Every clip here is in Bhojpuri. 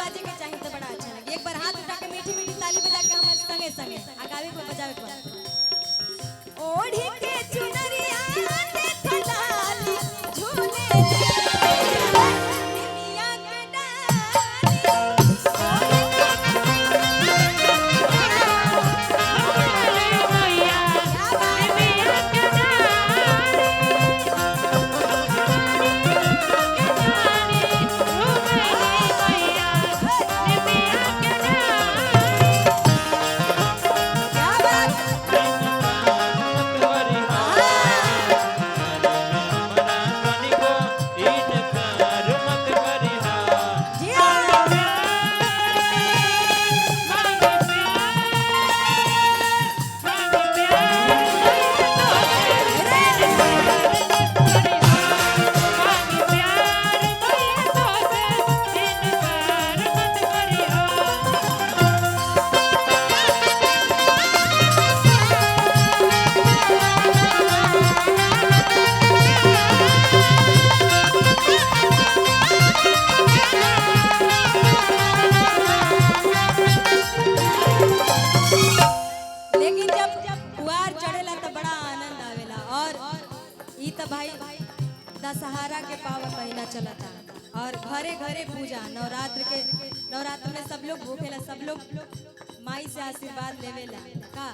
बाजे के चाहिए तो बड़ा अच्छा लगे। एक बार हाथ उठा के मीठी मीठी ताली बजा के हमारे संगे संगे आगावे को बजावे को ओढ़ी के चुनरिया देखो लाली झूले निमिया के दशहरा के पावन महीना चला था और घरे घरे पूजा नवरात्र में सब लोग भूखेला, सब लोग माई से आशीर्वाद लेवेला का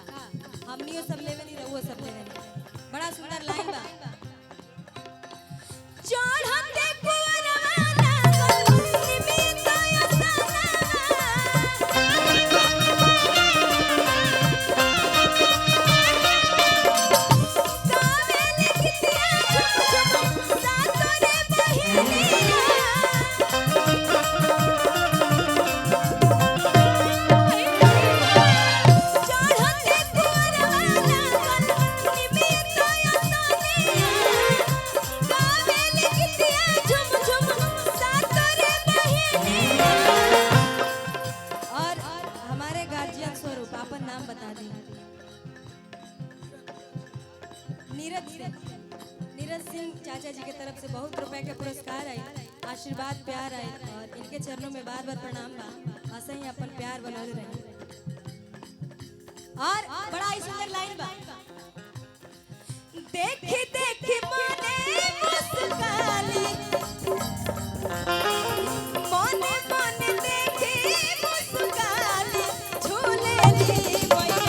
हमनियो सब लेवेनी रहुओ सब लेवेनी। बड़ा सुंदर लाइन बा चढ़ते कुंवरवा नीरज सिंह चाचा जी के तरफ से बहुत रुपए के पुरस्कार आए, आशीर्वाद प्यार आए और इनके चरणों में बार बार प्रणाम बा। ऐसे ही अपन प्यार बनौले रहे। और बड़ा ही सुंदर लाइन बा देखी देखी मने मुस्काली मने मने देखी मुस्काली झूले ली मैया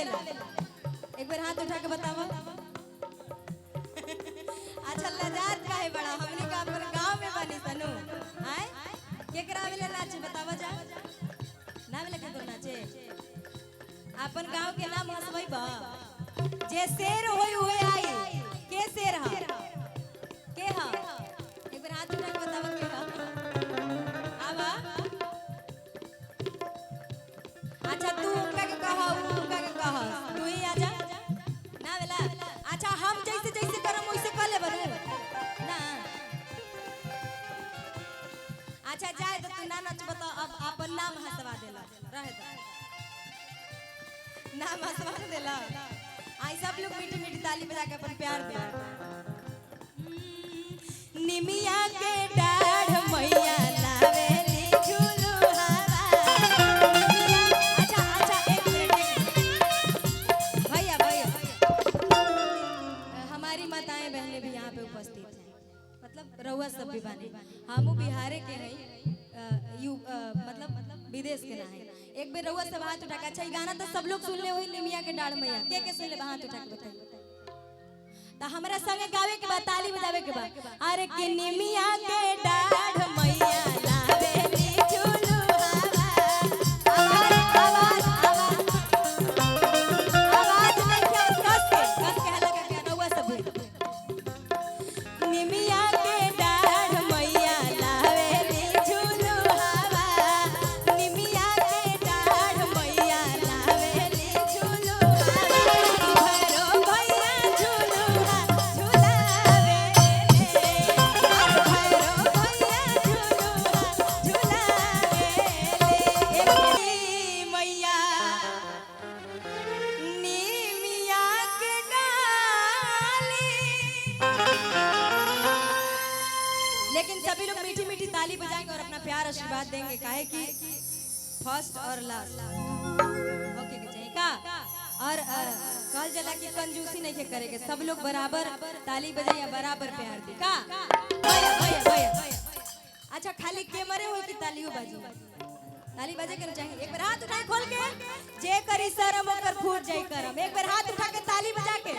एक बार हाथ उठा के बतावा। अच्छा लजात काहे बड़ा हमनी का पर गांव में बनी तनु हैं केकरा वेले नाचे बतावा जा ना वेले के तो नाचे अपन गांव के नाम हंसबई बा जे शेर होई हुए आई के शेर हा के हा एक बार हाथ उठा के बतावा के हा आवा अच्छा तू उनका के कहा उनका के कहा तू ही आजा ना बेला अच्छा हम जैसे जैसे करम वैसे कर ले बनू ना अच्छा जाए तो तू ना नच बता अब अपन नाम हंसवा देला रहे दो नाम हंसवा देला आई सब लोग मीठी मीठी ताली बजा के अपन प्यार प्यार निमिया के डाढ़ मैया लावेली झूलू हवा अच्छा अच्छा एक मिनट भैया भैया हमारी माताएं बहनें भी यहाँ पे उपस्थित हैं मतलब रउआ सब भी बानी हमू बिहारे के हैं मतलब विदेश के ना है एक बेर रउआ सब हाथ उठा के अच्छा गाना तो सब लोग सुन ले वही निमिया के डाढ़ मैया के सुन ले हाथ उठा के बताइए तो हमरा संगे गावे के बाद ताली बजावे के बाद अरे कि निमिया के डाढ़ मैया लावेली झूलू हवा आवाज आवाज नहीं कस के हल्ला करके रउआ सब निमिया के डाढ़ मैया लावेली झूलू हवा निमिया के डाढ़ मैया लावेली झूलू हवा भरो भैया झूलू झूलावे भरो भैया झूलू झूलावे मैया निमिया के डाली लेकिन सभी लोग मीठी मीठी ताली बजाएंगे और अपना प्यार आशीर्वाद देंगे काहे कि फर्स्ट और लास्ट ओके के चाहिए का और कल जला की कंजूसी नहीं के करेंगे सब लोग बराबर ताली बजाइए बराबर प्यार दे का भैया भैया भैया अच्छा खाली कैमरे हो कि ताली हो बाजी ताली बजे कर चाहिए एक बार हाथ उठा खोल के जे करी शर्म ओकर फूट जाई करम एक बार हाथ उठा के ताली बजा के